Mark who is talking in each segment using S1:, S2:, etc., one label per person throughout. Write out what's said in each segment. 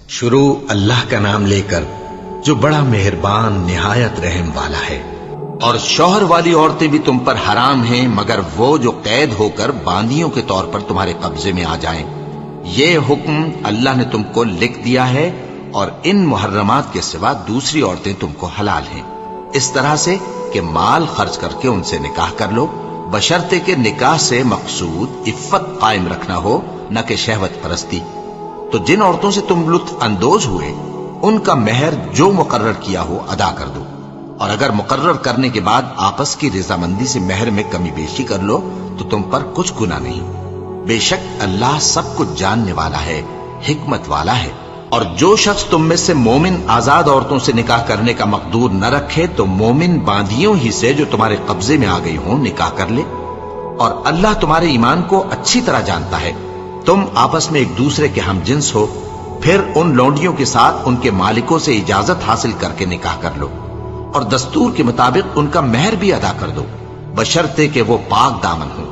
S1: شروع اللہ کا نام لے کر جو بڑا مہربان نہایت رحم والا ہے۔ اور شوہر والی عورتیں بھی تم پر حرام ہیں مگر وہ جو قید ہو کر باندیوں کے طور پر تمہارے قبضے میں آ جائیں۔ یہ حکم اللہ نے تم کو لکھ دیا ہے، اور ان محرمات کے سوا دوسری عورتیں تم کو حلال ہیں، اس طرح سے کہ مال خرچ کر کے ان سے نکاح کر لو، بشرطے کہ نکاح سے مقصود عفت قائم رکھنا ہو، نہ کہ شہوت پرستی۔ تو جن عورتوں سے تم لطف اندوز ہوئے ان کا مہر جو مقرر کیا ہو ادا کر دو، اور اگر مقرر کرنے کے بعد آپس کی رضامندی سے مہر میں کمی بیشی کر لو تو تم پر کچھ گناہ نہیں۔ بے شک اللہ سب کچھ جاننے والا ہے، حکمت والا ہے۔ اور جو شخص تم میں سے مومن آزاد عورتوں سے نکاح کرنے کا مقدور نہ رکھے تو مومن باندیوں ہی سے جو تمہارے قبضے میں آ گئی ہوں نکاح کر لے، اور اللہ تمہارے ایمان کو اچھی طرح جانتا ہے۔ تم آپس میں ایک دوسرے کے ہم جنس ہو، پھر ان لونڈیوں کے ساتھ ان کے مالکوں سے اجازت حاصل کر کے نکاح کر لو، اور دستور کے مطابق ان کا مہر بھی ادا کر دو، بشرطے کہ وہ پاک دامن ہو،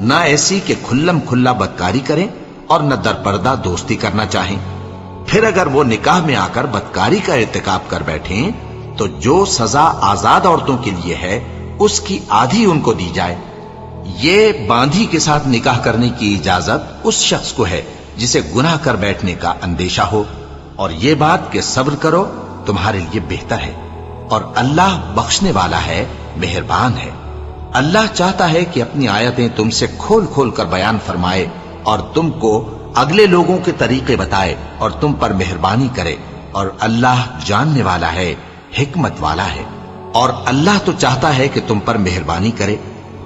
S1: نہ ایسی کہ کھلم کھلا بدکاری کریں اور نہ درپردہ دوستی کرنا چاہیں۔ پھر اگر وہ نکاح میں آ کر بدکاری کا ارتکاب کر بیٹھیں تو جو سزا آزاد عورتوں کے لیے ہے اس کی آدھی ان کو دی جائے۔ یہ باندھی کے ساتھ نکاح کرنے کی اجازت اس شخص کو ہے جسے گناہ کر بیٹھنے کا اندیشہ ہو، اور یہ بات کہ صبر کرو تمہارے لیے بہتر ہے، اور اللہ بخشنے والا ہے، مہربان ہے۔ اللہ چاہتا ہے کہ اپنی آیتیں تم سے کھول کھول کر بیان فرمائے اور تم کو اگلے لوگوں کے طریقے بتائے اور تم پر مہربانی کرے، اور اللہ جاننے والا ہے، حکمت والا ہے۔ اور اللہ تو چاہتا ہے کہ تم پر مہربانی کرے،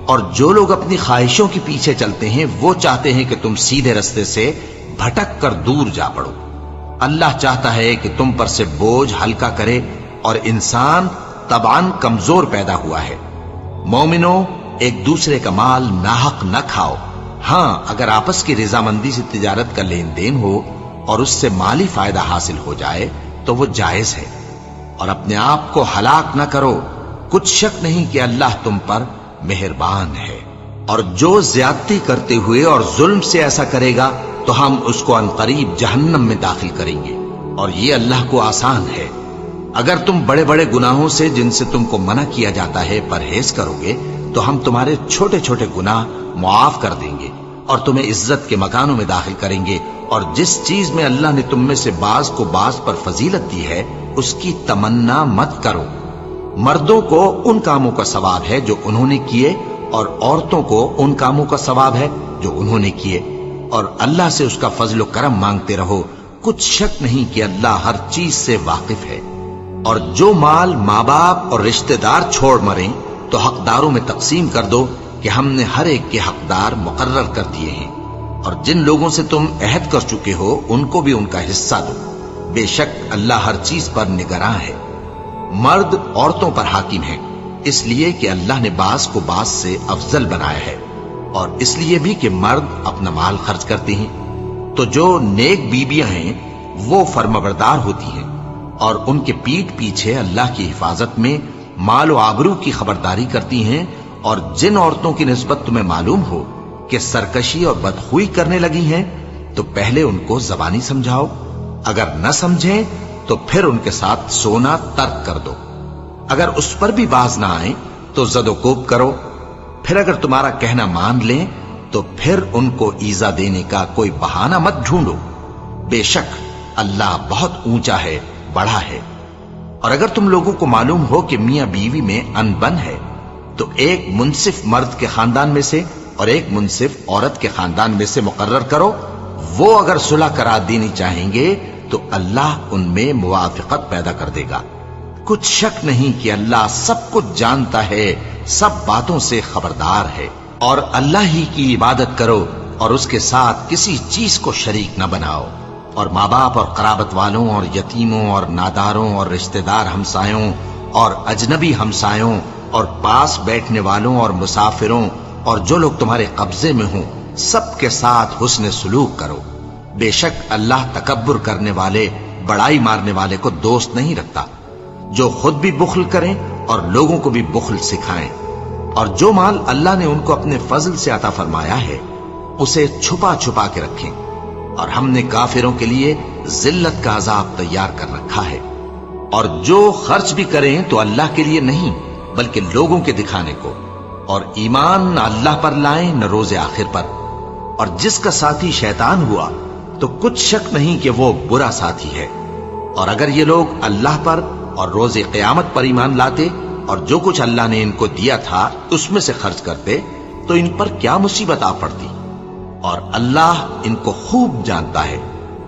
S1: اور جو لوگ اپنی خواہشوں کے پیچھے چلتے ہیں وہ چاہتے ہیں کہ تم سیدھے رستے سے بھٹک کر دور جا پڑو۔ اللہ چاہتا ہے کہ تم پر سے بوجھ ہلکا کرے، اور انسان طبعاً کمزور پیدا ہوا ہے۔ مومنوں، ایک دوسرے کا مال ناحق نہ کھاؤ، ہاں اگر آپس کی رضامندی سے تجارت کا لین دین ہو اور اس سے مالی فائدہ حاصل ہو جائے تو وہ جائز ہے، اور اپنے آپ کو ہلاک نہ کرو، کچھ شک نہیں کہ اللہ تم پر مہربان ہے۔ اور جو زیادتی کرتے ہوئے اور ظلم سے ایسا کرے گا تو ہم اس کو عنقریب جہنم میں داخل کریں گے، اور یہ اللہ کو آسان ہے۔ اگر تم بڑے بڑے گناہوں سے جن سے تم کو منع کیا جاتا ہے پرہیز کرو گے تو ہم تمہارے چھوٹے چھوٹے گناہ معاف کر دیں گے اور تمہیں عزت کے مکانوں میں داخل کریں گے۔ اور جس چیز میں اللہ نے تم میں سے بعض کو بعض پر فضیلت دی ہے اس کی تمنا مت کرو۔ مردوں کو ان کاموں کا ثواب ہے جو انہوں نے کیے، اور عورتوں کو ان کاموں کا ثواب ہے جو انہوں نے کیے، اور اللہ سے اس کا فضل و کرم مانگتے رہو، کچھ شک نہیں کہ اللہ ہر چیز سے واقف ہے۔ اور جو مال ماں باپ اور رشتہ دار چھوڑ مریں تو حقداروں میں تقسیم کر دو کہ ہم نے ہر ایک کے حقدار مقرر کر دیے ہیں، اور جن لوگوں سے تم عہد کر چکے ہو ان کو بھی ان کا حصہ دو، بے شک اللہ ہر چیز پر نگراں ہے۔ مرد عورتوں پر حاکم ہیں، اس لیے کہ اللہ نے بعض کو بعض سے افضل بنایا ہے، اور اس لیے بھی کہ مرد اپنا مال خرچ کرتے ہیں۔ تو جو نیک بیویاں ہیں وہ فرمانبردار ہوتی ہیں، اور ان کے پیٹھ پیچھے اللہ کی حفاظت میں مال و آبرو کی خبرداری کرتی ہیں۔ اور جن عورتوں کی نسبت تمہیں معلوم ہو کہ سرکشی اور بدخوئی کرنے لگی ہیں تو پہلے ان کو زبانی سمجھاؤ، اگر نہ سمجھیں تو پھر ان کے ساتھ سونا ترک کر دو۔ اگر اس پر بھی باز نہ آئیں تو زد و کوب کرو، پھر اگر تمہارا کہنا مان لیں تو پھر ان کو ایذا دینے کا کوئی بہانہ مت ڈھونڈو، بے شک اللہ بہت اونچا ہے، بڑا ہے۔ اور اگر تم لوگوں کو معلوم ہو کہ میاں بیوی میں انبن ہے تو ایک منصف مرد کے خاندان میں سے اور ایک منصف عورت کے خاندان میں سے مقرر کرو، وہ اگر صلح کرا دینی چاہیں گے تو اللہ ان میں موافقت پیدا کر دے گا۔ کچھ شک نہیں کہ اللہ سب کچھ جانتا ہے، سب باتوں سے خبردار ہے۔ اور اللہ ہی کی عبادت کرو اور اس کے ساتھ کسی چیز کو شریک نہ بناؤ، اور ماں باپ اور قرابت والوں اور یتیموں اور ناداروں اور رشتہ دار ہمسایوں اور اجنبی ہمسایوں اور پاس بیٹھنے والوں اور مسافروں اور جو لوگ تمہارے قبضے میں ہوں سب کے ساتھ حسن سلوک کرو، بے شک اللہ تکبر کرنے والے، بڑائی مارنے والے کو دوست نہیں رکھتا۔ جو خود بھی بخل کریں اور لوگوں کو بھی بخل سکھائیں، اور جو مال اللہ نے ان کو اپنے فضل سے عطا فرمایا ہے اسے چھپا چھپا کے رکھیں، اور ہم نے کافروں کے لیے ذلت کا عذاب تیار کر رکھا ہے۔ اور جو خرچ بھی کریں تو اللہ کے لیے نہیں بلکہ لوگوں کے دکھانے کو، اور ایمان نہ اللہ پر لائیں نہ روز آخر پر۔ اور جس کا ساتھی شیطان ہوا تو کچھ شک نہیں کہ وہ برا ساتھی ہے۔ اور اگر یہ لوگ اللہ پر اور روز قیامت پر ایمان لاتے اور جو کچھ اللہ نے ان کو دیا تھا اس میں سے خرچ کرتے تو ان پر کیا مصیبت آ پڑتی۔ اور اللہ ان کو خوب جانتا ہے،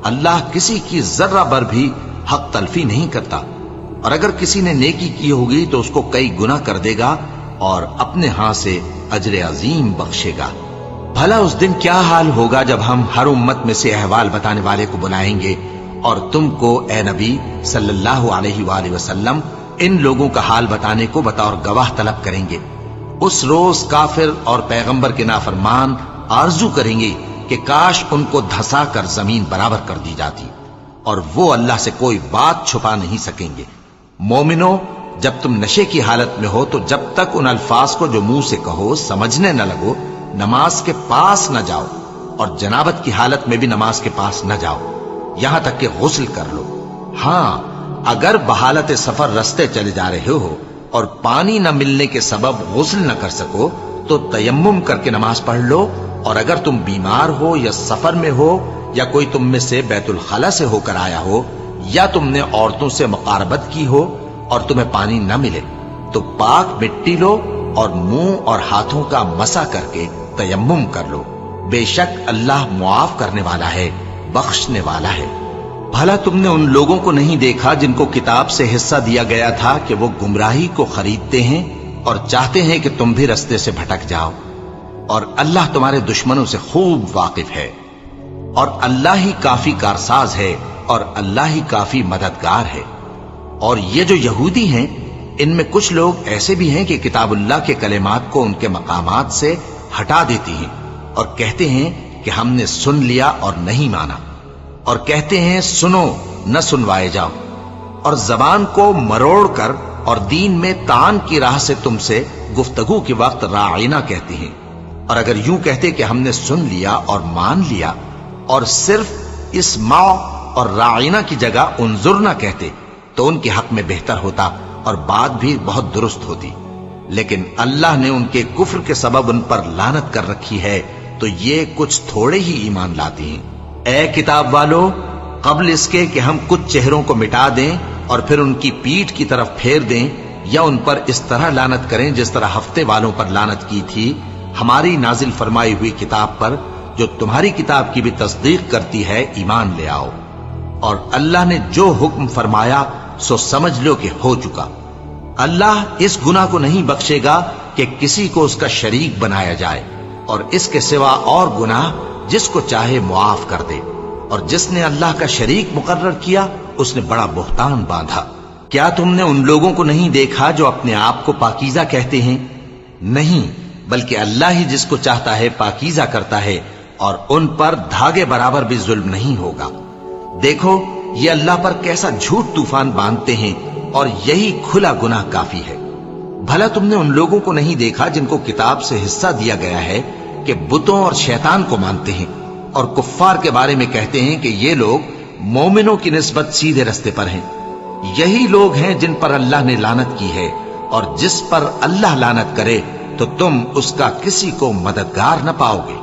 S1: اللہ کسی کی ذرہ بر بھی حق تلفی نہیں کرتا۔ اور اگر کسی نے نیکی کی ہوگی تو اس کو کئی گنا کر دے گا اور اپنے ہاں سے اجر عظیم بخشے گا۔ بھلا اس دن کیا حال ہوگا جب ہم ہر امت میں سے احوال بتانے والے کو بلائیں گے اور تم کو اے نبی صلی اللہ علیہ وآلہ وسلم ان لوگوں کا حال بتانے کو بطور گواہ طلب کریں گے۔ اس روز کافر اور پیغمبر کے نافرمان آرزو کریں گے کہ کاش ان کو دھسا کر زمین برابر کر دی جاتی، اور وہ اللہ سے کوئی بات چھپا نہیں سکیں گے۔ مومنو، جب تم نشے کی حالت میں ہو تو جب تک ان الفاظ کو جو منہ سے کہو سمجھنے نہ لگو نماز کے پاس نہ جاؤ، اور جنابت کی حالت میں بھی نماز کے پاس نہ جاؤ یہاں تک کہ غسل کر لو۔ ہاں، اگر بحالت سفر رستے چلے جا رہے ہو اور پانی نہ ملنے کے سبب غسل نہ کر سکو تو تیمم کر کے نماز پڑھ لو، اور اگر تم بیمار ہو یا سفر میں ہو یا کوئی تم میں سے بیت الخلا سے ہو کر آیا ہو یا تم نے عورتوں سے مقاربت کی ہو اور تمہیں پانی نہ ملے تو پاک مٹی لو اور منہ اور ہاتھوں کا مسح کر کے تیمم کر لو۔ بے شک اللہ معاف کرنے والا ہے، بخشنے والا ہے۔ بھلا تم نے ان لوگوں کو نہیں دیکھا جن کو کتاب سے حصہ دیا گیا تھا کہ وہ گمراہی کو خریدتے ہیں اور چاہتے ہیں کہ تم بھی رستے سے بھٹک جاؤ، اور اللہ تمہارے دشمنوں سے خوب واقف ہے، اور اللہ ہی کافی کارساز ہے اور اللہ ہی کافی مددگار ہے۔ اور یہ جو یہودی ہیں ان میں کچھ لوگ ایسے بھی ہیں کہ کتاب اللہ کے کلمات کو ان کے مقامات سے ہٹا دیتی ہیں اور کہتے ہیں کہ ہم نے سن لیا اور نہیں مانا، اور کہتے ہیں سنو نہ سنوائے جاؤ، اور زبان کو مروڑ کر اور دین میں طعن کی راہ سے تم سے گفتگو کے وقت راعینا کہتے ہیں۔ اور اگر یوں کہتے کہ ہم نے سن لیا اور مان لیا اور صرف اسمع اور راعینا کی جگہ انظرنا کہتے تو ان کے حق میں بہتر ہوتا اور بات بھی بہت درست ہوتی، لیکن اللہ نے ان کے کفر کے سبب ان پر لعنت کر رکھی ہے تو یہ کچھ تھوڑے ہی ایمان لاتے ہیں۔ اے کتاب والو، قبل اس کے کہ ہم کچھ چہروں کو مٹا دیں اور پھر ان کی پیٹھ کی طرف پھیر دیں یا ان پر اس طرح لعنت کریں جس طرح ہفتے والوں پر لعنت کی تھی، ہماری نازل فرمائی ہوئی کتاب پر جو تمہاری کتاب کی بھی تصدیق کرتی ہے ایمان لے آؤ۔ اور اللہ نے جو حکم فرمایا سو سمجھ لو کہ ہو چکا۔ اللہ اس گناہ کو نہیں بخشے گا کہ کسی کو اس کا شریک بنایا جائے، اور اس کے سوا اور گناہ جس کو چاہے معاف کر دے، اور جس نے اللہ کا شریک مقرر کیا اس نے بڑا بہتان باندھا۔ کیا تم نے ان لوگوں کو نہیں دیکھا جو اپنے آپ کو پاکیزہ کہتے ہیں؟ نہیں، بلکہ اللہ ہی جس کو چاہتا ہے پاکیزہ کرتا ہے، اور ان پر دھاگے برابر بھی ظلم نہیں ہوگا۔ دیکھو یہ اللہ پر کیسا جھوٹ طوفان باندھتے ہیں، اور یہی کھلا گناہ کافی ہے۔ بھلا تم نے ان لوگوں کو نہیں دیکھا جن کو کتاب سے حصہ دیا گیا ہے کہ بتوں اور شیطان کو مانتے ہیں، اور کفار کے بارے میں کہتے ہیں کہ یہ لوگ مومنوں کی نسبت سیدھے رستے پر ہیں۔ یہی لوگ ہیں جن پر اللہ نے لعنت کی ہے، اور جس پر اللہ لعنت کرے تو تم اس کا کسی کو مددگار نہ پاؤ گے۔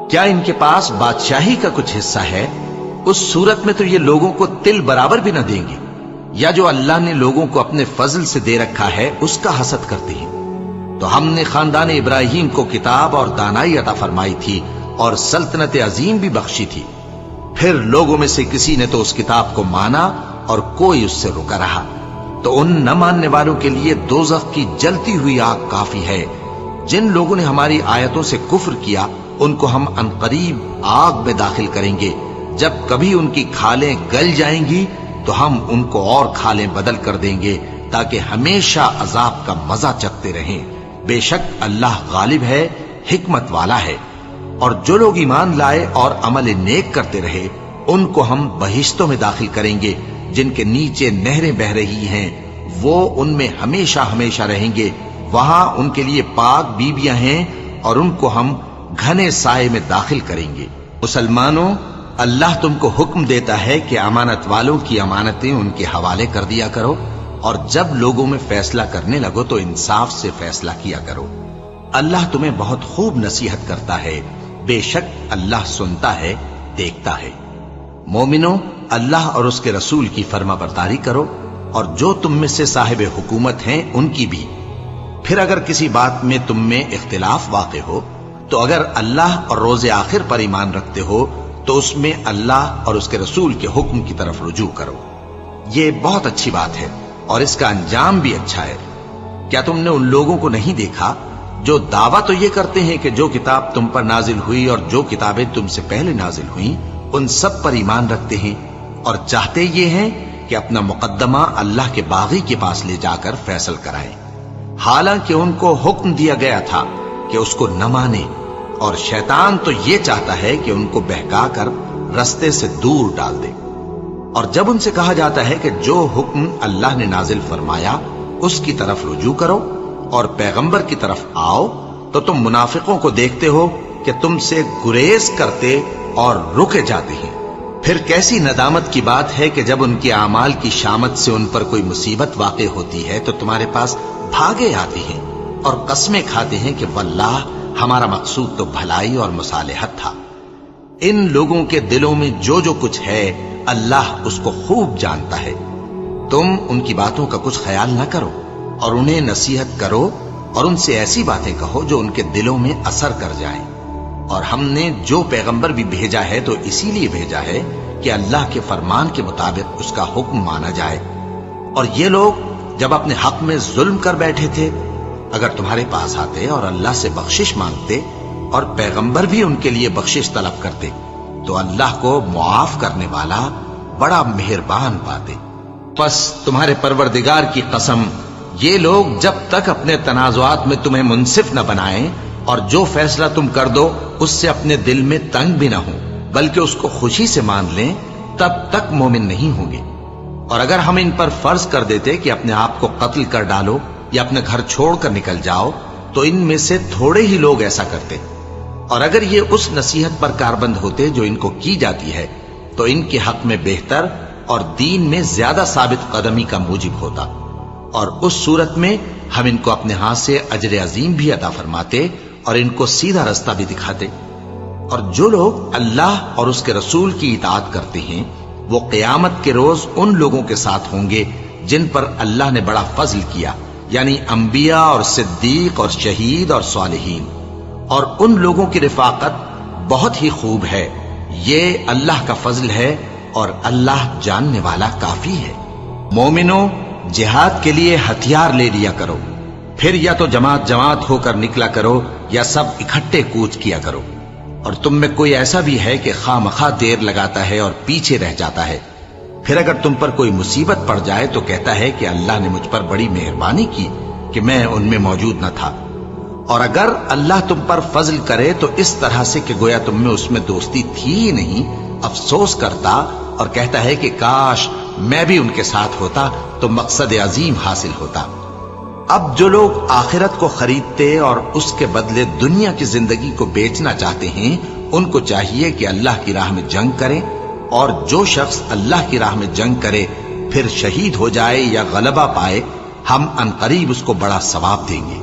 S1: کیا ان کے پاس بادشاہی کا کچھ حصہ ہے؟ اس صورت میں تو یہ لوگوں کو تل برابر بھی نہ دیں گے، یا جو اللہ نے لوگوں کو اپنے فضل سے دے رکھا ہے اس کا حسد کرتے ہیں۔ تو ہم نے خاندان ابراہیم کو کتاب اور دانائی عطا فرمائی تھی اور سلطنت عظیم بھی بخشی تھی۔ پھر لوگوں میں سے کسی نے تو اس کتاب کو مانا اور کوئی اس سے رکا رہا، تو ان نہ ماننے والوں کے لیے دوزخ کی جلتی ہوئی آگ کافی ہے۔ جن لوگوں نے ہماری آیتوں سے کفر کیا ان کو ہم عنقریب آگ میں داخل کریں گے، جب کبھی ان کی کھالیں گل جائیں گی تو ہم ان کو اور کھالیں بدل کر دیں گے تاکہ ہمیشہ عذاب کا مزہ چکھتے رہیں۔ بے شک اللہ غالب ہے، حکمت والا ہے۔ اور جو لوگ ایمان لائے اور عمل نیک کرتے رہے ان کو ہم بہشتوں میں داخل کریں گے جن کے نیچے نہریں بہ رہی ہیں، وہ ان میں ہمیشہ ہمیشہ رہیں گے۔ وہاں ان کے لیے پاک بیویاں ہیں اور ان کو ہم گھنے سائے میں داخل کریں گے۔ مسلمانوں، اللہ تم کو حکم دیتا ہے کہ امانت والوں کی امانتیں ان کے حوالے کر دیا کرو، اور جب لوگوں میں فیصلہ کرنے لگو تو انصاف سے فیصلہ کیا کرو۔ اللہ تمہیں بہت خوب نصیحت کرتا ہے، بے شک اللہ سنتا ہے، دیکھتا ہے۔ مومنو، اللہ اور اس کے رسول کی فرما برداری کرو، اور جو تم میں سے صاحب حکومت ہیں ان کی بھی۔ پھر اگر کسی بات میں تم میں اختلاف واقع ہو تو اگر اللہ اور روز آخر پر ایمان رکھتے ہو تو اس میں اللہ اور اس کے رسول کے حکم کی طرف رجوع کرو۔ یہ بہت اچھی بات ہے اور اس کا انجام بھی اچھا ہے۔ کیا تم نے ان لوگوں کو نہیں دیکھا جو دعویٰ تو یہ کرتے ہیں کہ جو کتاب تم پر نازل ہوئی اور جو کتابیں تم سے پہلے نازل ہوئیں ان سب پر ایمان رکھتے ہیں، اور چاہتے یہ ہیں کہ اپنا مقدمہ اللہ کے باغی کے پاس لے جا کر فیصل کرائیں، حالانکہ ان کو حکم دیا گیا تھا کہ اس کو نہ مانے، اور شیطان تو یہ چاہتا ہے کہ ان کو بہکا کر رستے سے دور ڈال دے۔ اور جب ان سے کہا جاتا ہے کہ جو حکم اللہ نے نازل فرمایا اس کی طرف رجوع کرو اور پیغمبر کی طرف آؤ، تو تم منافقوں کو دیکھتے ہو کہ تم سے گریز کرتے اور رکے جاتے ہیں۔ پھر کیسی ندامت کی بات ہے کہ جب ان کے اعمال کی شامت سے ان پر کوئی مصیبت واقع ہوتی ہے تو تمہارے پاس بھاگے آتے ہیں اور قسمیں کھاتے ہیں کہ واللہ ہمارا مقصود تو بھلائی اور مصالحت تھا۔ ان لوگوں کے دلوں میں جو جو کچھ ہے اللہ اس کو خوب جانتا ہے۔ تم ان کی باتوں کا کچھ خیال نہ کرو اور انہیں نصیحت کرو اور ان سے ایسی باتیں کہو جو ان کے دلوں میں اثر کر جائیں۔ اور ہم نے جو پیغمبر بھی بھیجا ہے تو اسی لیے بھیجا ہے کہ اللہ کے فرمان کے مطابق اس کا حکم مانا جائے۔ اور یہ لوگ جب اپنے حق میں ظلم کر بیٹھے تھے، اگر تمہارے پاس آتے اور اللہ سے بخشش مانگتے اور پیغمبر بھی ان کے لیے بخشش طلب کرتے تو اللہ کو معاف کرنے والا بڑا مہربان پاتے۔ پس تمہارے پروردگار کی قسم، یہ لوگ جب تک اپنے تنازعات میں تمہیں منصف نہ بنائیں اور جو فیصلہ تم کر دو اس سے اپنے دل میں تنگ بھی نہ ہو بلکہ اس کو خوشی سے مان لیں، تب تک مومن نہیں ہوں گے۔ اور اگر ہم ان پر فرض کر دیتے کہ اپنے آپ کو قتل کر ڈالو یا اپنے گھر چھوڑ کر نکل جاؤ تو ان میں سے تھوڑے ہی لوگ ایسا کرتے، اور اگر یہ اس نصیحت پر کاربند ہوتے جو ان کو کی جاتی ہے تو ان کے حق میں بہتر اور دین میں زیادہ ثابت قدمی کا موجب ہوتا، اور اس صورت میں ہم ان کو اپنے ہاتھ سے اجر عظیم بھی عطا فرماتے اور ان کو سیدھا رستہ بھی دکھاتے۔ اور جو لوگ اللہ اور اس کے رسول کی اطاعت کرتے ہیں وہ قیامت کے روز ان لوگوں کے ساتھ ہوں گے جن پر اللہ نے بڑا فضل کیا، یعنی انبیاء اور صدیق اور شہید اور صالحین، اور ان لوگوں کی رفاقت بہت ہی خوب ہے۔ یہ اللہ کا فضل ہے اور اللہ جاننے والا کافی ہے۔ مومنوں، جہاد کے لیے ہتھیار لے لیا کرو، پھر یا تو جماعت جماعت ہو کر نکلا کرو یا سب اکٹھے کوچ کیا کرو۔ اور تم میں کوئی ایسا بھی ہے کہ خواہ مخواہ دیر لگاتا ہے اور پیچھے رہ جاتا ہے، پھر اگر تم پر کوئی مصیبت پڑ جائے تو کہتا ہے کہ اللہ نے مجھ پر بڑی مہربانی کی کہ میں ان میں موجود نہ تھا۔ اور اگر اللہ تم پر فضل کرے تو اس طرح سے کہ گویا تم میں اس میں دوستی تھی ہی نہیں، افسوس کرتا اور کہتا ہے کہ کاش میں بھی ان کے ساتھ ہوتا تو مقصد عظیم حاصل ہوتا۔ اب جو لوگ آخرت کو خریدتے اور اس کے بدلے دنیا کی زندگی کو بیچنا چاہتے ہیں ان کو چاہیے کہ اللہ کی راہ میں جنگ کریں، اور جو شخص اللہ کی راہ میں جنگ کرے پھر شہید ہو جائے یا غلبہ پائے ہم عنقریب اس کو بڑا ثواب دیں گے۔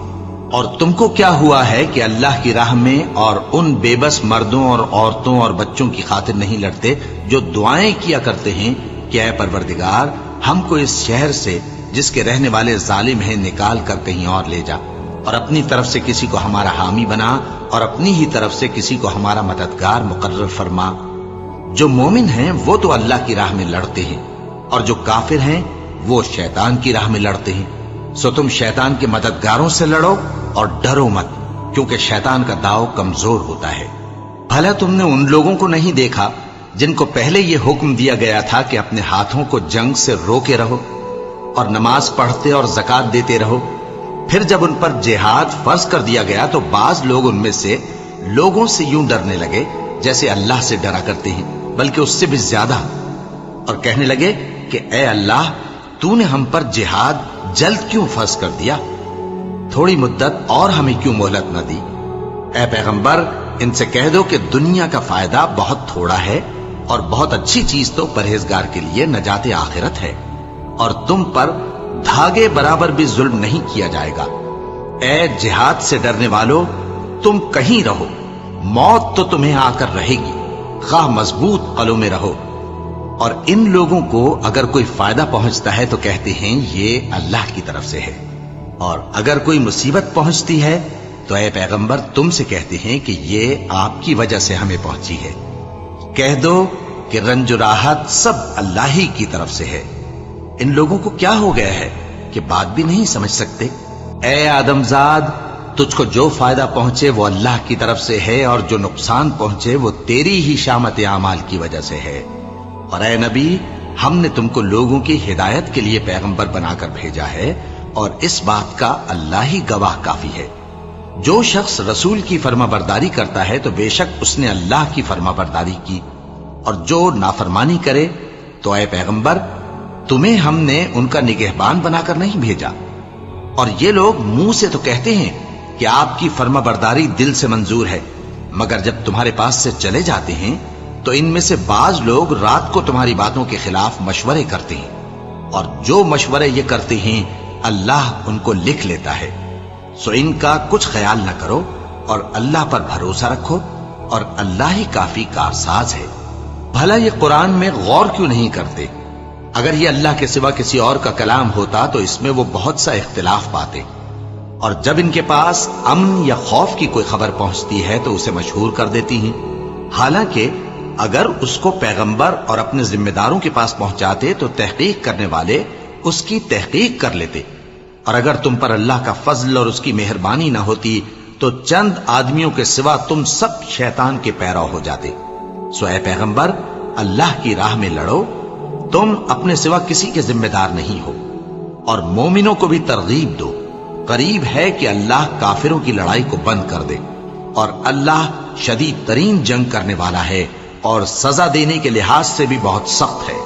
S1: اور تم کو کیا ہوا ہے کہ اللہ کی راہ میں اور ان بے بس مردوں اور عورتوں اور بچوں کی خاطر نہیں لڑتے جو دعائیں کیا کرتے ہیں کہ اے پروردگار ہم کو اس شہر سے جس کے رہنے والے ظالم ہیں نکال کر کہیں اور لے جا، اور اپنی طرف سے کسی کو ہمارا حامی بنا اور اپنی ہی طرف سے کسی کو ہمارا مددگار مقرر فرما۔ جو مومن ہیں وہ تو اللہ کی راہ میں لڑتے ہیں اور جو کافر ہیں وہ شیطان کی راہ میں لڑتے ہیں، سو تم شیطان کے مددگاروں سے لڑو اور ڈرو مت، کیونکہ شیطان کا داؤ کمزور ہوتا ہے۔ بھلا تم نے ان لوگوں کو نہیں دیکھا جن کو پہلے یہ حکم دیا گیا تھا کہ اپنے ہاتھوں کو جنگ سے روکے رہو اور نماز پڑھتے اور زکات دیتے رہو، پھر جب ان پر جہاد فرض کر دیا گیا تو بعض لوگ ان میں سے لوگوں سے یوں ڈرنے لگے جیسے اللہ سے ڈرا کرتے ہیں، بلکہ اس سے بھی زیادہ، اور کہنے لگے کہ اے اللہ تو نے ہم پر جہاد جلد کیوں فرض کر دیا؟ تھوڑی مدت اور ہمیں کیوں مہلت نہ دی؟ اے پیغمبر ان سے کہہ دو کہ دنیا کا فائدہ بہت تھوڑا ہے اور بہت اچھی چیز تو پرہیزگار کے لیے نجات آخرت ہے، اور تم پر دھاگے برابر بھی ظلم نہیں کیا جائے گا۔ اے جہاد سے ڈرنے والو، تم کہیں رہو، موت تو تمہیں آ کر رہے گی، خواہ مضبوط قلعوں میں رہو۔ اور ان لوگوں کو اگر کوئی فائدہ پہنچتا ہے تو کہتے ہیں یہ اللہ کی طرف سے ہے، اور اگر کوئی مصیبت پہنچتی ہے تو اے پیغمبر تم سے کہتے ہیں کہ یہ آپ کی وجہ سے ہمیں پہنچی ہے۔ کہہ دو کہ رنج و راحت سب اللہ ہی کی طرف سے ہے۔ ان لوگوں کو کیا ہو گیا ہے کہ بات بھی نہیں سمجھ سکتے؟ اے آدم زاد، تجھ کو جو فائدہ پہنچے وہ اللہ کی طرف سے ہے، اور جو نقصان پہنچے وہ تیری ہی شامت اعمال کی وجہ سے ہے۔ اور اے نبی، ہم نے تم کو لوگوں کی ہدایت کے لیے پیغمبر بنا کر بھیجا ہے، اور اس بات کا اللہ ہی گواہ کافی ہے۔ جو شخص رسول کی فرما برداری کرتا ہے تو بے شک اس نے اللہ کی فرما برداری کی، اور جو نافرمانی کرے تو اے پیغمبر تمہیں ہم نے ان کا نگہبان بنا کر نہیں بھیجا۔ اور یہ لوگ منہ سے تو کہتے ہیں کہ آپ کی فرما برداری دل سے منظور ہے، مگر جب تمہارے پاس سے چلے جاتے ہیں تو ان میں سے بعض لوگ رات کو تمہاری باتوں کے خلاف مشورے کرتے ہیں، اور جو مشورے یہ کرتے ہیں اللہ ان کو لکھ لیتا ہے۔ سو ان کا کچھ خیال نہ کرو، اور اللہ پر بھروسہ رکھو، اور اللہ ہی کافی کارساز ہے۔ بھلا یہ قرآن میں غور کیوں نہیں کرتے؟ اگر یہ اللہ کے سوا کسی اور کا کلام ہوتا تو اس میں وہ بہت سا اختلاف پاتے، اور جب ان کے پاس امن یا خوف کی کوئی خبر پہنچتی ہے تو اسے مشہور کر دیتی ہیں، حالانکہ اگر اس کو پیغمبر اور اپنے ذمہ داروں کے پاس پہنچاتے تو تحقیق کرنے والے اس کی تحقیق کر لیتے، اور اگر تم پر اللہ کا فضل اور اس کی مہربانی نہ ہوتی تو چند آدمیوں کے سوا تم سب شیطان کے پیرو ہو جاتے۔ سو اے پیغمبر، اللہ کی راہ میں لڑو، تم اپنے سوا کسی کے ذمہ دار نہیں ہو، اور مومنوں کو بھی ترغیب دو۔ قریب ہے کہ اللہ کافروں کی لڑائی کو بند کر دے، اور اللہ شدید ترین جنگ کرنے والا ہے، اور سزا دینے کے لحاظ سے بھی بہت سخت ہے۔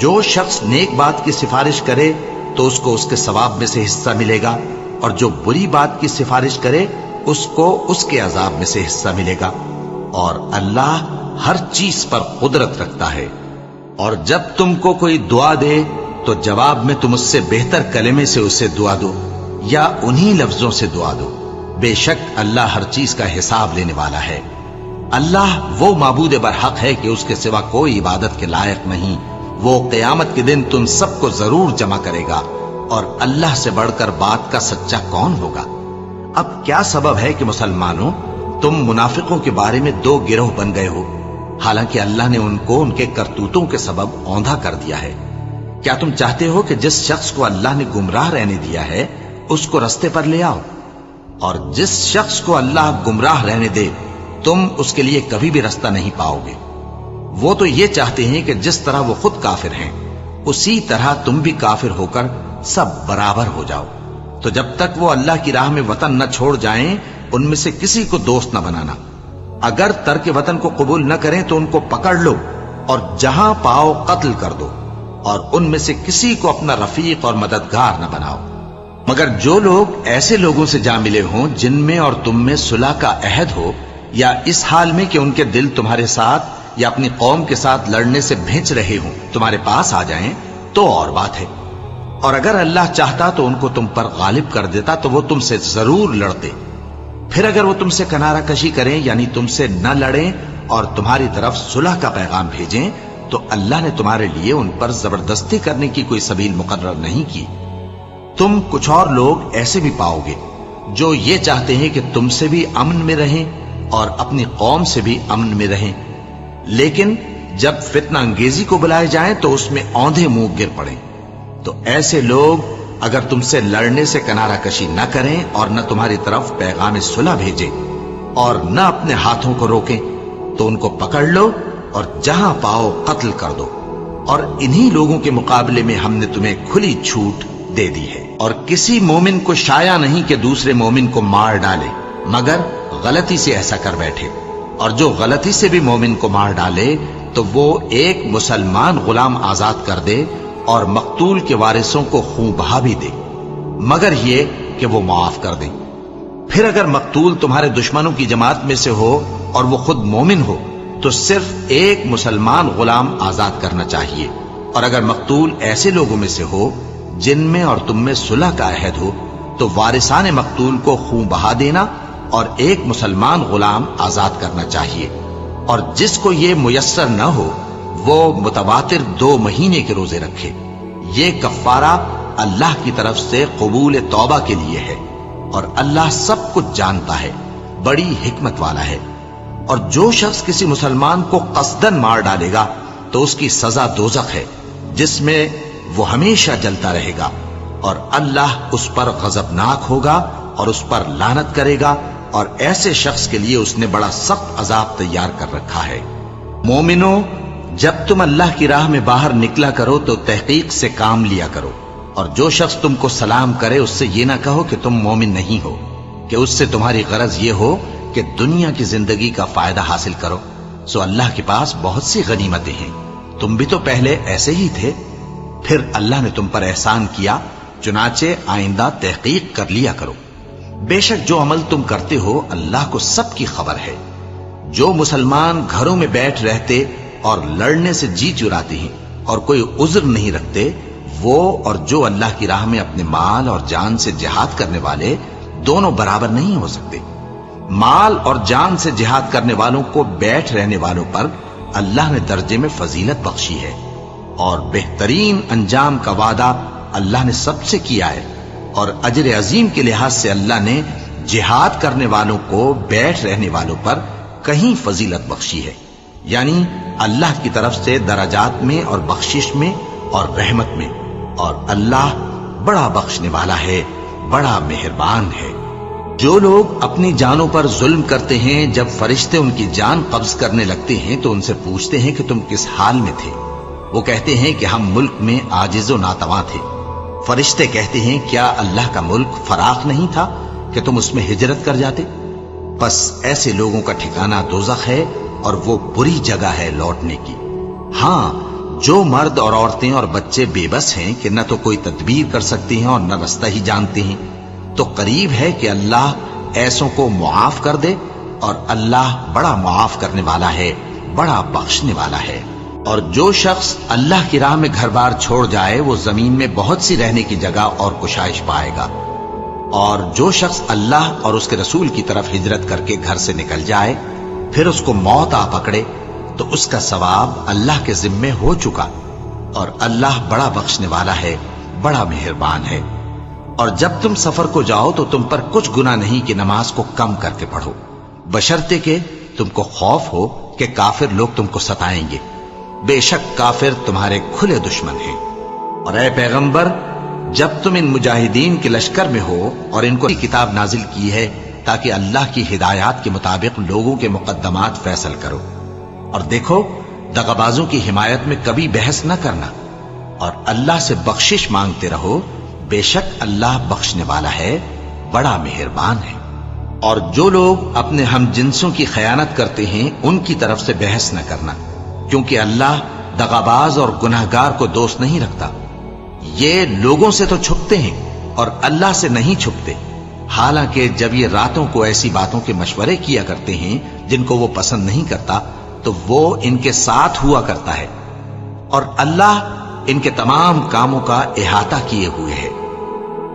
S1: جو شخص نیک بات کی سفارش کرے تو اس کو اس کے ثواب میں سے حصہ ملے گا، اور جو بری بات کی سفارش کرے اس کو اس کے عذاب میں سے حصہ ملے گا، اور اللہ ہر چیز پر قدرت رکھتا ہے۔ اور جب تم کو کوئی دعا دے تو جواب میں تم اس سے بہتر کلمے سے اسے دعا دو، یا انہی لفظوں سے دعا دو، بے شک اللہ ہر چیز کا حساب لینے والا ہے۔ اللہ وہ معبود برحق ہے کہ اس کے سوا کوئی عبادت کے لائق نہیں۔ وہ قیامت کے دن تم سب کو ضرور جمع کرے گا، اور اللہ سے بڑھ کر بات کا سچا کون ہوگا؟ اب کیا سبب ہے کہ مسلمانوں تم منافقوں کے بارے میں دو گروہ بن گئے ہو، حالانکہ اللہ نے ان کو ان کے کرتوتوں کے سبب اوندھا کر دیا ہے؟ کیا تم چاہتے ہو کہ جس شخص کو اللہ نے گمراہ رہنے دیا ہے اس کو رستے پر لے آؤ، اور جس شخص کو اللہ گمراہ رہنے دے تم اس کے لیے کبھی بھی رستہ نہیں پاؤ گے؟ وہ تو یہ چاہتے ہیں کہ جس طرح وہ خود کافر ہیں اسی طرح تم بھی کافر ہو کر سب برابر ہو جاؤ۔ تو جب تک وہ اللہ کی راہ میں وطن نہ چھوڑ جائیں ان میں سے کسی کو دوست نہ بنانا۔ اگر ترک وطن کو قبول نہ کریں تو ان کو پکڑ لو اور جہاں پاؤ قتل کر دو، اور ان میں سے کسی کو اپنا رفیق اور مددگار نہ بناؤ، مگر جو لوگ ایسے لوگوں سے جا ملے ہوں جن میں اور تم میں صلح کا عہد ہو، یا اس حال میں کہ ان کے دل تمہارے ساتھ یا اپنی قوم کے ساتھ لڑنے سے بھنچ رہے ہوں تمہارے پاس آ جائیں تو اور بات ہے۔ اور اگر اللہ چاہتا تو ان کو تم پر غالب کر دیتا تو وہ تم سے ضرور لڑتے۔ پھر اگر وہ تم سے کنارہ کشی کریں یعنی تم سے نہ لڑیں اور تمہاری طرف صلح کا پیغام بھیجیں تو اللہ نے تمہارے لیے ان پر زبردستی کرنے کی کوئی سبیل مقرر نہیں کی۔ تم کچھ اور لوگ ایسے بھی پاؤ گے جو یہ چاہتے ہیں کہ تم سے بھی امن میں رہیں اور اپنی قوم سے بھی امن میں رہیں، لیکن جب فتنہ انگیزی کو بلائے جائیں تو اس میں اوندھے منہ گر پڑیں۔ تو ایسے لوگ اگر تم سے لڑنے سے کنارہ کشی نہ کریں اور نہ تمہاری طرف پیغام صلح بھیجیں اور نہ اپنے ہاتھوں کو روکیں تو ان کو پکڑ لو اور جہاں پاؤ قتل کر دو، اور انہی لوگوں کے مقابلے میں ہم نے تمہیں کھلی چھوٹ دے دی ہے۔ اور کسی مومن کو شایع نہیں کہ دوسرے مومن کو مار ڈالے مگر غلطی سے ایسا کر بیٹھے، اور جو غلطی سے بھی مومن کو مار ڈالے تو وہ ایک مسلمان غلام آزاد کر دے اور مقتول کے وارثوں کو خون بہا بھی دے، مگر یہ کہ وہ معاف کر دیں۔ پھر اگر مقتول تمہارے دشمنوں کی جماعت میں سے ہو اور وہ خود مومن ہو تو صرف ایک مسلمان غلام آزاد کرنا چاہیے، اور اگر مقتول ایسے لوگوں میں سے ہو جن میں اور تم میں صلح کا عہد ہو تو وارثان مقتول کو خون بہا دینا اور ایک مسلمان غلام آزاد کرنا چاہیے، اور جس کو یہ میسر نہ ہو وہ متواتر 2 مہینے کے روزے رکھے۔ یہ کفارہ اللہ کی طرف سے قبول توبہ کے لیے ہے، اور اللہ سب کچھ جانتا ہے، بڑی حکمت والا ہے۔ اور جو شخص کسی مسلمان کو قصدن مار ڈالے گا تو اس کی سزا دوزخ ہے، جس میں وہ ہمیشہ جلتا رہے گا، اور اللہ اس پر غضبناک ہوگا اور اس پر لعنت کرے گا، اور ایسے شخص کے لیے اس نے بڑا سخت عذاب تیار کر رکھا ہے۔ مومنو، جب تم اللہ کی راہ میں باہر نکلا کرو تو تحقیق سے کام لیا کرو، اور جو شخص تم کو سلام کرے اس سے یہ نہ کہو کہ تم مومن نہیں ہو، کہ اس سے تمہاری غرض یہ ہو کہ دنیا کی زندگی کا فائدہ حاصل کرو۔ سو اللہ کے پاس بہت سی غنیمتیں ہیں، تم بھی تو پہلے ایسے ہی تھے، پھر اللہ نے تم پر احسان کیا، چنانچہ آئندہ تحقیق کر لیا کرو۔ بے شک جو عمل تم کرتے ہو اللہ کو سب کی خبر ہے۔ جو مسلمان گھروں میں بیٹھ رہتے اور لڑنے سے جی چراتے ہیں اور کوئی عذر نہیں رکھتے، وہ اور جو اللہ کی راہ میں اپنے مال اور جان سے جہاد کرنے والے دونوں برابر نہیں ہو سکتے۔ مال اور جان سے جہاد کرنے والوں کو بیٹھ رہنے والوں پر اللہ نے درجے میں فضیلت بخشی ہے، اور بہترین انجام کا وعدہ اللہ نے سب سے کیا ہے، اور اجر عظیم کے لحاظ سے اللہ نے جہاد کرنے والوں کو بیٹھ رہنے والوں پر کہیں فضیلت بخشی ہے، یعنی اللہ کی طرف سے درجات میں اور بخشش میں اور رحمت میں، اور اللہ بڑا بخشنے والا ہے، بڑا مہربان ہے۔ جو لوگ اپنی جانوں پر ظلم کرتے ہیں، جب فرشتے ان کی جان قبض کرنے لگتے ہیں تو ان سے پوچھتے ہیں کہ تم کس حال میں تھے؟ وہ کہتے ہیں کہ ہم ملک میں عاجز و ناتواں تھے۔ فرشتے کہتے ہیں کیا اللہ کا ملک فراخ نہیں تھا کہ تم اس میں ہجرت کر جاتے؟ بس ایسے لوگوں کا ٹھکانہ دوزخ ہے، اور وہ بری جگہ ہے لوٹنے کی۔ ہاں، جو مرد اور عورتیں اور بچے بے بس ہیں کہ نہ تو کوئی تدبیر کر سکتے ہیں اور نہ رستہ ہی جانتے ہیں، تو قریب ہے کہ اللہ ایسوں کو معاف کر دے، اور اللہ بڑا معاف کرنے والا ہے، بڑا بخشنے والا ہے۔ اور جو شخص اللہ کی راہ میں گھر بار چھوڑ جائے وہ زمین میں بہت سی رہنے کی جگہ اور کشائش پائے گا، اور جو شخص اللہ اور اس کے رسول کی طرف ہجرت کر کے گھر سے نکل جائے پھر اس کو موت آ پکڑے تو اس کا ثواب اللہ کے ذمے ہو چکا، اور اللہ بڑا بخشنے والا ہے، بڑا مہربان ہے۔ اور جب تم سفر کو جاؤ تو تم پر کچھ گناہ نہیں کہ نماز کو کم کر کے پڑھو، بشرطے کہ تم کو خوف ہو کہ کافر لوگ تم کو ستائیں گے، بے شک کافر تمہارے کھلے دشمن ہیں۔ اور اے پیغمبر، جب تم ان مجاہدین کے لشکر میں ہو اور ان کو کتاب نازل کی ہے تاکہ اللہ کی ہدایات کے مطابق لوگوں کے مقدمات فیصل کرو، اور دیکھو دغابازوں کی حمایت میں کبھی بحث نہ کرنا، اور اللہ سے بخشش مانگتے رہو، بے شک اللہ بخشنے والا ہے، بڑا مہربان ہے۔ اور جو لوگ اپنے ہم جنسوں کی خیانت کرتے ہیں ان کی طرف سے بحث نہ کرنا، کیونکہ اللہ دغاباز اور گناہگار کو دوست نہیں رکھتا۔ یہ لوگوں سے تو چھپتے ہیں اور اللہ سے نہیں چھپتے، حالانکہ جب یہ راتوں کو ایسی باتوں کے مشورے کیا کرتے ہیں جن کو وہ پسند نہیں کرتا تو وہ ان کے ساتھ ہوا کرتا ہے، اور اللہ ان کے تمام کاموں کا احاطہ کیے ہوئے ہے۔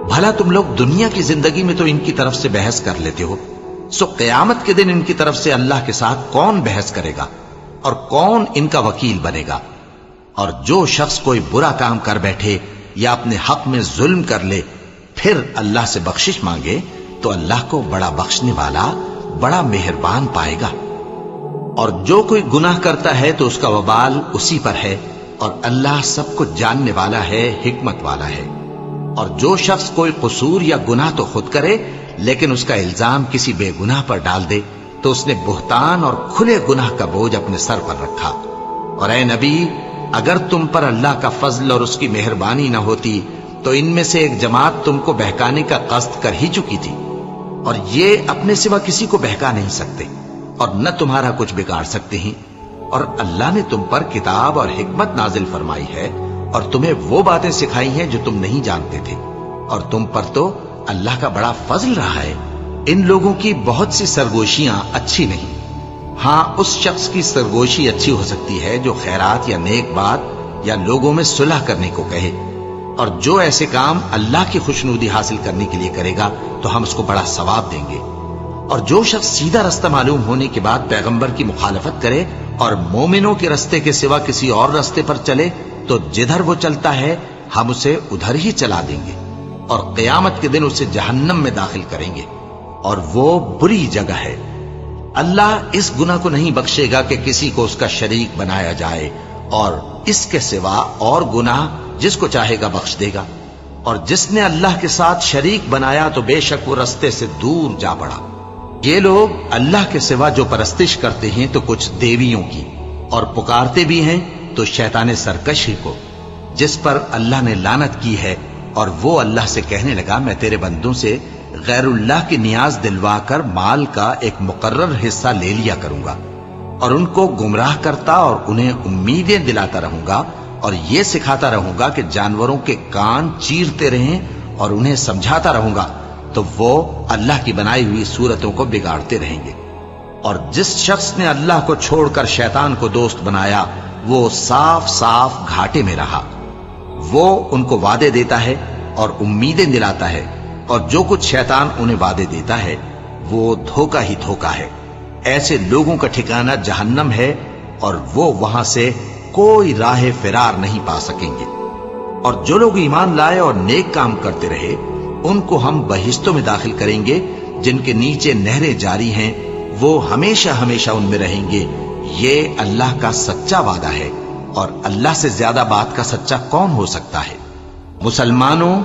S1: بھلا تم لوگ دنیا کی زندگی میں تو ان کی طرف سے بحث کر لیتے ہو، سو قیامت کے دن ان کی طرف سے اللہ کے ساتھ کون بحث کرے گا اور کون ان کا وکیل بنے گا؟ اور جو شخص کوئی برا کام کر بیٹھے یا اپنے حق میں ظلم کر لے پھر اللہ سے بخشش مانگے تو اللہ کو بڑا بخشنے والا، بڑا مہربان پائے گا۔ اور جو کوئی گناہ کرتا ہے تو اس کا وبال اسی پر ہے، اور اللہ سب کچھ جاننے والا ہے، حکمت والا ہے۔ اور جو شخص کوئی قصور یا گناہ تو خود کرے لیکن اس کا الزام کسی بے گناہ پر ڈال دے تو اس نے بہتان اور کھلے گناہ کا بوجھ اپنے سر پر رکھا۔ اور اے نبی، اگر تم پر اللہ کا فضل اور اس کی مہربانی نہ ہوتی تو ان میں سے ایک جماعت تم کو بہکانے کا قصد کر ہی چکی تھی، اور یہ اپنے سوا کسی کو بہکا نہیں سکتے اور نہ تمہارا کچھ بگاڑ سکتے ہیں۔ اور اللہ نے تم پر کتاب اور حکمت نازل فرمائی ہے اور تمہیں وہ باتیں سکھائی ہیں جو تم نہیں جانتے تھے، اور تم پر تو اللہ کا بڑا فضل رہا ہے۔ ان لوگوں کی بہت سی سرگوشیاں اچھی نہیں، ہاں اس شخص کی سرگوشی اچھی ہو سکتی ہے جو خیرات یا نیک بات یا لوگوں میں صلح کرنے کو کہے، اور جو ایسے کام اللہ کی خوشنودی حاصل کرنے کے لیے کرے گا تو ہم اس کو بڑا ثواب دیں گے۔ اور جو شخص سیدھا رستہ معلوم ہونے کے بعد پیغمبر کی مخالفت کرے اور مومنوں کے رستے کے سوا کسی اور رستے پر چلے تو جدھر وہ چلتا ہے ہم اسے ادھر ہی چلا دیں گے، اور قیامت کے دن اسے جہنم میں داخل کریں گے، اور وہ بری جگہ ہے۔ اللہ اس گناہ کو نہیں بخشے گا کہ کسی کو اس کا شریک بنایا جائے، اور اس کے سوا اور گناہ جس کو چاہے گا بخش دے گا، اور جس نے اللہ کے ساتھ شریک بنایا تو بے شک وہ رستے سے دور جا پڑا۔ یہ لوگ اللہ کے سوا جو پرستش کرتے ہیں تو کچھ دیویوں کی، اور پکارتے بھی ہیں تو شیطان سرکشی کو، جس پر اللہ نے لعنت کی ہے، اور وہ اللہ سے کہنے لگا میں تیرے بندوں سے غیر اللہ کی نیاز دلوا کر مال کا ایک مقرر حصہ لے لیا کروں گا، اور ان کو گمراہ کرتا اور انہیں امیدیں دلاتا رہوں گا، اور یہ سکھاتا رہوں گا کہ جانوروں کے کان چیرتے رہیں، اور انہیں سمجھاتا رہوں گا تو وہ اللہ کی بنائی ہوئی صورتوں کو بگاڑتے رہیں گے۔ اور جس شخص نے اللہ کو چھوڑ کر شیطان کو دوست بنایا وہ صاف صاف گھاٹے میں رہا۔ وہ ان کو وعدے دیتا ہے اور امیدیں دلاتا ہے، اور جو کچھ شیطان انہیں وعدے دیتا ہے وہ دھوکہ ہی دھوکہ ہے۔ ایسے لوگوں کا ٹھکانہ جہنم ہے، اور وہ وہاں سے کوئی راہ فرار نہیں پا سکیں گے۔ اور جو لوگ ایمان لائے اور نیک کام کرتے رہے ان کو ہم بہشتوں میں داخل کریں گے جن کے نیچے نہریں جاری ہیں، وہ ہمیشہ ہمیشہ ان میں رہیں گے۔ یہ اللہ کا سچا وعدہ ہے، اور اللہ سے زیادہ بات کا سچا کون ہو سکتا ہے؟ مسلمانوں،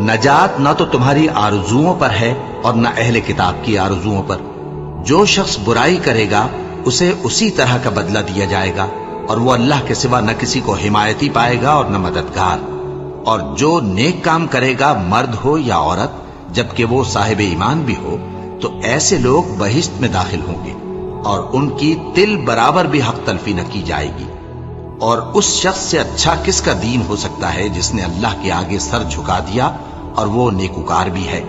S1: نجات نہ تو تمہاری آرزوؤں پر ہے اور نہ اہل کتاب کی آرزوؤں پر۔ جو شخص برائی کرے گا اسے اسی طرح کا بدلہ دیا جائے گا، اور وہ اللہ کے سوا نہ کسی کو حمایتی پائے گا اور نہ مددگار۔ اور جو نیک کام کرے گا مرد ہو یا عورت جبکہ وہ صاحب ایمان بھی ہو تو ایسے لوگ بہشت میں داخل ہوں گے، اور ان کی تل برابر بھی حق تلفی نہ کی جائے گی۔ اور اس شخص سے اچھا کس کا دین ہو سکتا ہے جس نے اللہ کے آگے سر جھکا دیا اور وہ نیکوکار بھی ہے،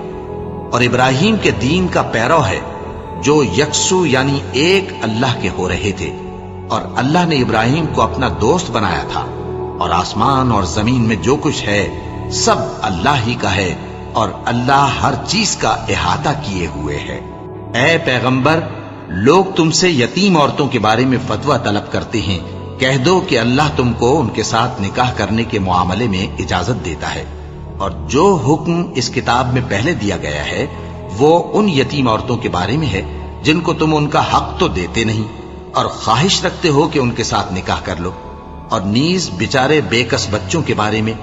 S1: اور ابراہیم کے دین کا پیرو ہے جو یکسو یعنی ایک اللہ کے ہو رہے تھے، اور اللہ نے ابراہیم کو اپنا دوست بنایا تھا۔ اور آسمان اور زمین میں جو کچھ ہے سب اللہ ہی کا ہے، اور اللہ ہر چیز کا احاطہ کیے ہوئے ہے۔ اے پیغمبر، لوگ تم سے یتیم عورتوں کے بارے میں فتویٰ طلب کرتے ہیں، کہہ دو کہ اللہ تم کو ان کے ساتھ نکاح کرنے کے معاملے میں اجازت دیتا ہے، اور جو حکم اس کتاب میں پہلے دیا گیا ہے وہ ان یتیم عورتوں کے بارے میں ہے جن کو تم ان کا حق تو دیتے نہیں، اور خواہش رکھتے ہو کہ ان کے ساتھ نکاح کر لو، اور نیز بیچارے بے کس بچوں کے بارے میں۔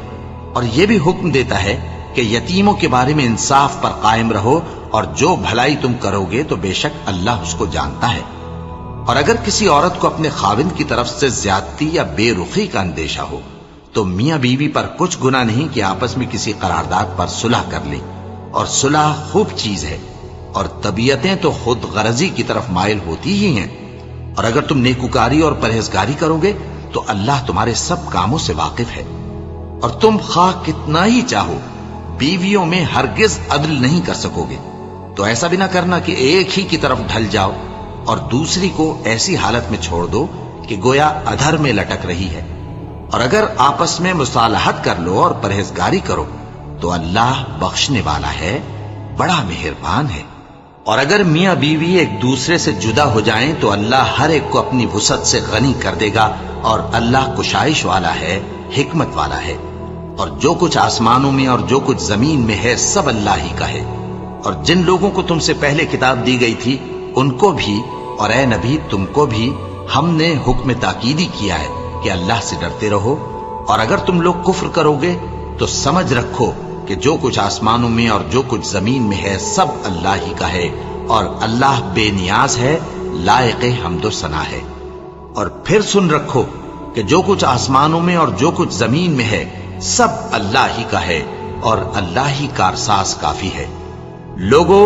S1: اور یہ بھی حکم دیتا ہے کہ یتیموں کے بارے میں انصاف پر قائم رہو، اور جو بھلائی تم کرو گے تو بے شک اللہ اس کو جانتا ہے۔ اور اگر کسی عورت کو اپنے خاوند کی طرف سے زیادتی یا بے رخی کا اندیشہ ہو تو میاں بیوی پر کچھ گناہ نہیں کہ آپس میں کسی قرارداد پر صلح کر لیں، اور صلح خوب چیز ہے، اور طبیعتیں تو خود غرضی کی طرف مائل ہوتی ہی ہیں۔ اور اگر تم نیکوکاری اور پرہیزگاری کرو گے تو اللہ تمہارے سب کاموں سے واقف ہے۔ اور تم خواہ کتنا ہی چاہو بیویوں میں ہرگز عدل نہیں کر سکو گے، تو ایسا بھی نہ کرنا کہ ایک ہی کی طرف ڈھل جاؤ اور دوسری کو ایسی حالت میں چھوڑ دو کہ گویا ادھر میں لٹک رہی ہے۔ اور اگر آپس میں مصالحت کر لو اور پرہیزگاری کرو تو اللہ بخشنے والا ہے، بڑا مہربان ہے۔ اور اگر میاں بیوی ایک دوسرے سے جدا ہو جائیں تو اللہ ہر ایک کو اپنی وسعت سے غنی کر دے گا، اور اللہ کشائش والا ہے، حکمت والا ہے۔ اور جو کچھ آسمانوں میں اور جو کچھ زمین میں ہے سب اللہ ہی کا ہے۔ اور جن لوگوں کو تم سے پہلے کتاب دی گئی تھی ان کو بھی اور اے نبی تم کو بھی ہم نے حکم تاکیدی کیا ہے کہ اللہ سے ڈرتے رہو، اور اگر تم لوگ کفر کرو گے تو سمجھ رکھو کہ جو کچھ آسمانوں میں اور جو کچھ زمین میں ہے سب اللہ ہی کا ہے، اور اللہ بے نیاز ہے، لائق حمد و ثنا ہے۔ اور پھر سن رکھو کہ جو کچھ آسمانوں میں اور جو کچھ زمین میں ہے سب اللہ ہی کا ہے، اور اللہ ہی کارساز کافی ہے۔ لوگو،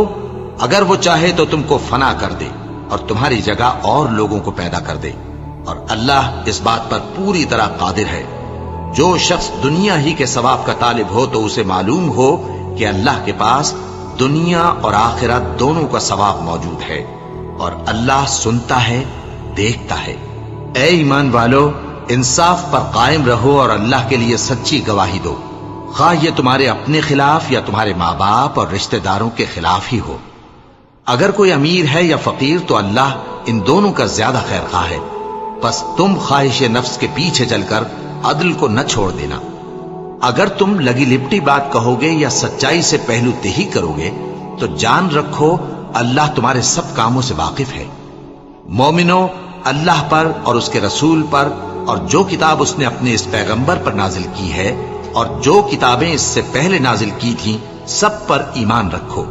S1: اگر وہ چاہے تو تم کو فنا کر دے اور تمہاری جگہ اور لوگوں کو پیدا کر دے، اور اللہ اس بات پر پوری طرح قادر ہے۔ جو شخص دنیا ہی کے ثواب کا طالب ہو تو اسے معلوم ہو کہ اللہ کے پاس دنیا اور آخرت دونوں کا ثواب موجود ہے، اور اللہ سنتا ہے، دیکھتا ہے۔ اے ایمان والو، انصاف پر قائم رہو اور اللہ کے لیے سچی گواہی دو، خواہ یہ تمہارے اپنے خلاف یا تمہارے ماں باپ اور رشتہ داروں کے خلاف ہی ہو۔ اگر کوئی امیر ہے یا فقیر تو اللہ ان دونوں کا زیادہ خیر خواہ ہے، بس تم خواہش نفس کے پیچھے چل کر عدل کو نہ چھوڑ دینا۔ اگر تم لگی لپٹی بات کہو گے یا سچائی سے پہلو تہی کرو گے تو جان رکھو اللہ تمہارے سب کاموں سے واقف ہے۔ مومنو، اللہ پر اور اس کے رسول پر اور جو کتاب اس نے اپنے اس پیغمبر پر نازل کی ہے اور جو کتابیں اس سے پہلے نازل کی تھیں سب پر ایمان رکھو،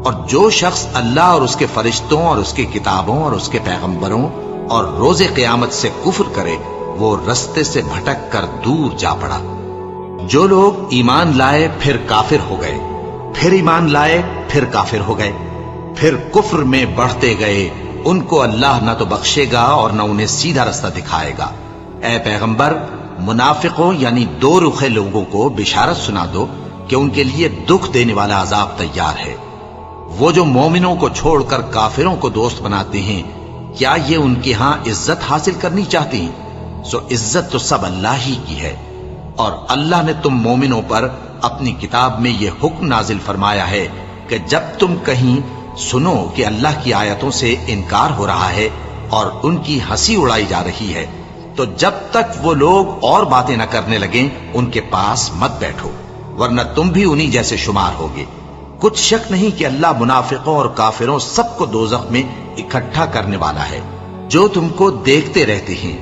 S1: اور جو شخص اللہ اور اس کے فرشتوں اور اس کی کتابوں اور اس کے پیغمبروں اور روز قیامت سے کفر کرے وہ رستے سے بھٹک کر دور جا پڑا۔ جو لوگ ایمان لائے پھر کافر ہو گئے، پھر ایمان لائے پھر کافر ہو گئے، پھر کفر میں بڑھتے گئے، ان کو اللہ نہ تو بخشے گا اور نہ انہیں سیدھا رستہ دکھائے گا۔ اے پیغمبر، منافقوں یعنی دو رخے لوگوں کو بشارت سنا دو کہ ان کے لیے دکھ دینے والا عذاب تیار ہے۔ وہ جو مومنوں کو چھوڑ کر کافروں کو دوست بناتے ہیں، کیا یہ ان کے ہاں عزت حاصل کرنی چاہتے ہیں؟ سو عزت تو سب اللہ ہی کی ہے، اور اللہ نے تم مومنوں پر اپنی کتاب میں یہ حکم نازل فرمایا ہے کہ جب تم کہیں سنو کہ اللہ کی آیتوں سے انکار ہو رہا ہے اور ان کی ہنسی اڑائی جا رہی ہے تو جب تک وہ لوگ اور باتیں نہ کرنے لگیں ان کے پاس مت بیٹھو، ورنہ تم بھی انہی جیسے شمار ہوگے۔ کچھ شک نہیں کہ اللہ منافقوں اور کافروں سب کو دوزخ میں اکٹھا کرنے والا ہے جو تم کو دیکھتے رہتے ہیں۔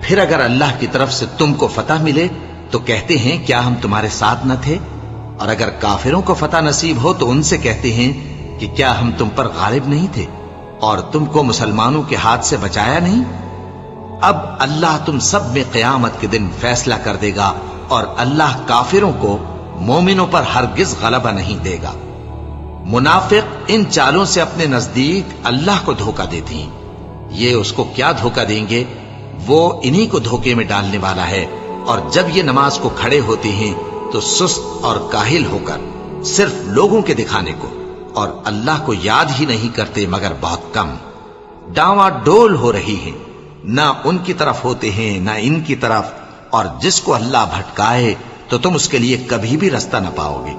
S1: پھر اگر اللہ کی طرف سے تم کو فتح ملے تو کہتے ہیں کیا ہم تمہارے ساتھ نہ تھے، اور اگر کافروں کو فتح نصیب ہو تو ان سے کہتے ہیں کہ کیا ہم تم پر غالب نہیں تھے اور تم کو مسلمانوں کے ہاتھ سے بچایا نہیں۔ اب اللہ تم سب میں قیامت کے دن فیصلہ کر دے گا، اور اللہ کافروں کو مومنوں پر ہرگز غلبہ نہیں دے گا۔ منافق ان چالوں سے اپنے نزدیک اللہ کو دھوکہ دیتے ہیں، یہ اس کو کیا دھوکہ دیں گے، وہ انہی کو دھوکے میں ڈالنے والا ہے۔ اور جب یہ نماز کو کھڑے ہوتے ہیں تو سست اور کاہل ہو کر صرف لوگوں کے دکھانے کو اور اللہ کو یاد ہی نہیں کرتے مگر بہت کم، ڈاواں ڈول ہو رہی ہیں، نہ ان کی طرف ہوتے ہیں نہ ان کی طرف، اور جس کو اللہ بھٹکائے تو تم اس کے لیے کبھی بھی رستہ نہ پاؤ گے۔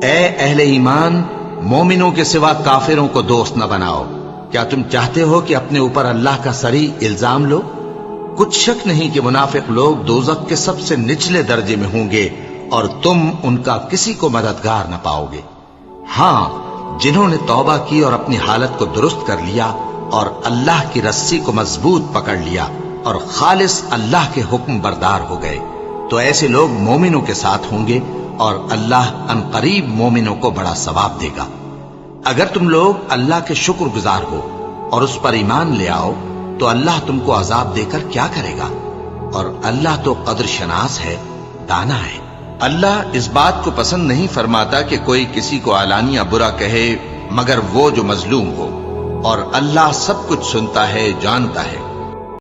S1: اے اہل ایمان، مومنوں کے سوا کافروں کو دوست نہ بناؤ۔ کیا تم چاہتے ہو کہ اپنے اوپر اللہ کا صریح الزام لو؟ کچھ شک نہیں کہ منافق لوگ دوزخ کے سب سے نچلے درجے میں ہوں گے اور تم ان کا کسی کو مددگار نہ پاؤ گے۔ ہاں، جنہوں نے توبہ کی اور اپنی حالت کو درست کر لیا اور اللہ کی رسی کو مضبوط پکڑ لیا اور خالص اللہ کے حکم بردار ہو گئے تو ایسے لوگ مومنوں کے ساتھ ہوں گے، اور اللہ ان قریب مومنوں کو بڑا ثواب دے گا۔ اگر تم لوگ اللہ کے شکر گزار ہو اور اس پر ایمان لے آؤ تو اللہ تم کو عذاب دے کر کیا کرے گا، اور اللہ تو قدر شناس ہے، دانا ہے۔ اللہ اس بات کو پسند نہیں فرماتا کہ کوئی کسی کو علانیہ برا کہے مگر وہ جو مظلوم ہو، اور اللہ سب کچھ سنتا ہے، جانتا ہے۔